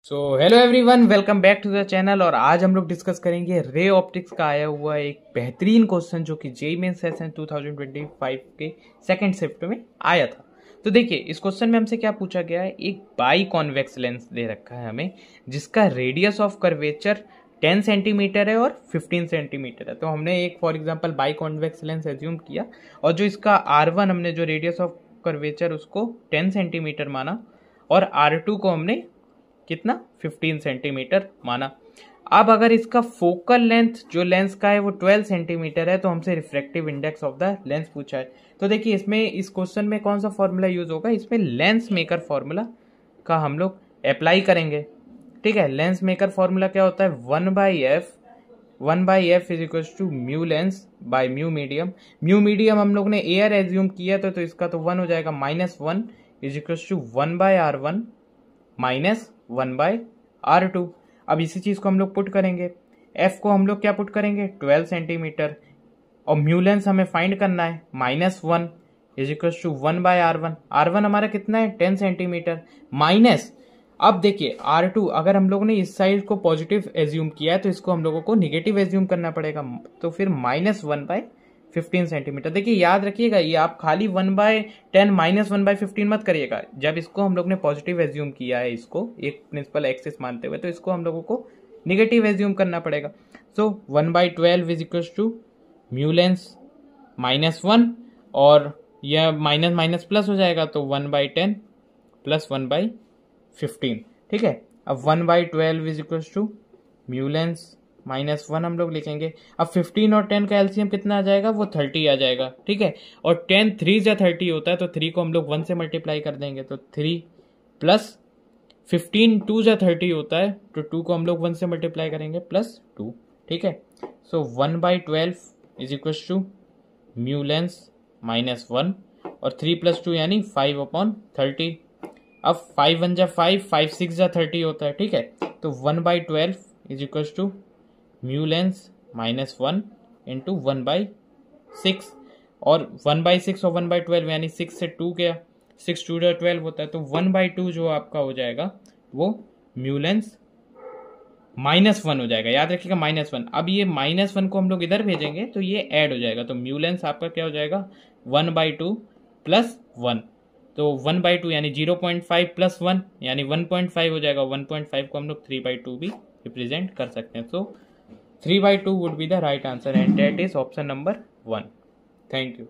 So hello everyone, welcome back to the channel. और आज हम लोग डिस्कस करेंगे रे ऑप्टिक्स का आया हुआ एक बेहतरीन क्वेश्चन जो कि जेईई मेंस सेशन 2025 के सेकंड शिफ्ट में आया था। तो देखिए, इस क्वेश्चन में हमसे क्या पूछा गया है, एक बाई कॉन्वेक्स लेंस दे रखा है हमें जिसका रेडियस ऑफ कर्वेचर 10 सेंटीमीटर है और 15 सेंटीमीटर है। तो हमने एक for example by convex lens assume किया और जो इसका R1 हमने जो रेडियस ऑफ कर्वेचर उसको 10 सेंटीमीटर माना और R2 को हमने कितना 15 सेंटीमीटर माना। अब अगर इसका फोकल लेंथ जो लेंस का है वो 12 सेंटीमीटर है तो हमसे refractive index of the lens पूछा है। तो देखिए, इसमें इस क्वेश्चन में कौन सा फॉर्मूला यूज होगा, इसमें लेंस मेकर फॉर्मूला का हम लोग अप्लाई करेंगे। ठीक है, लेंस मेकर फॉर्मूला क्या होता है, 1/f is equal to mu lens by mu medium. Mu medium हम लोग ने एयर एज्यूम किया तो इसका तो 1 हो जाएगा, -1 is equal to 1/r1 minus 1/r2। अब इसी चीज को हम लोग पुट करेंगे, f को हम लोग क्या पुट करेंगे 12 सेंटीमीटर और म्यू लेंस हमें फाइंड करना है, -1 is equal to 1/r1। r1 हमारा कितना है 10 सेंटीमीटर माइनस, अब देखिए R2 अगर हम लोगों ने इस साइड को पॉजिटिव एज्यूम किया है तो इसको हम लोगों को निगेटिव एज्यूम करना पड़ेगा, तो फिर -1/15 सेंटीमीटर। देखिए याद रखिएगा, ये आप खाली 1/10 -1/15 मत करिएगा। जब इसको हम लोग ने पॉजिटिव एज्यूम किया है, इसको एक प्रिंसिपल एक्सिस मानते हुए, तो इसको हम लोगों को निगेटिव एज्यूम करना पड़ेगा। So 1/12 is equal to mu lens -1 और यह माइनस माइनस प्लस हो जाएगा तो 1/10 प्लस 1/15। ठीक है, अब 1/12 is equal to mu lens -1 हम लोग लिखेंगे। अब 15 और 10 का एलसीएम कितना आ जाएगा, वो 30 आ जाएगा। ठीक है, और 10 3 या 30 होता है तो 3 को हम लोग 1 से मल्टीप्लाई कर देंगे तो 3 प्लस 15 2 या 30 होता है तो 2 को हम लोग 1 से मल्टीप्लाई करेंगे +2। ठीक है, so 1/12 is equal to mu lens -1 और 3 + 2 यानी 5/30। अब 5 1 जा 5 5 6 जा 30 होता है। ठीक है, तो 1/12 is equal to mu lens -1 into 1/6 और 1/6 और 1/12 यानी 6 से 2 गया, 6 2 12 होता है तो 1/2 जो आपका हो जाएगा वो म्यू लेंस -1 हो जाएगा। याद रखिएगा -1। अब ये -1 को हम लोग इधर भेजेंगे तो ये ऐड हो जाएगा, तो म्यू लेंस आपका क्या हो जाएगा 1/2 + 1, तो 1/2 यानी 0.5 + 1 यानी 1.5 हो जाएगा। 1.5 को हम लोग 3/2 भी रिप्रेजेंट कर सकते हैं। सो 3/2 would be the right answer and that is option number 1. Thank you.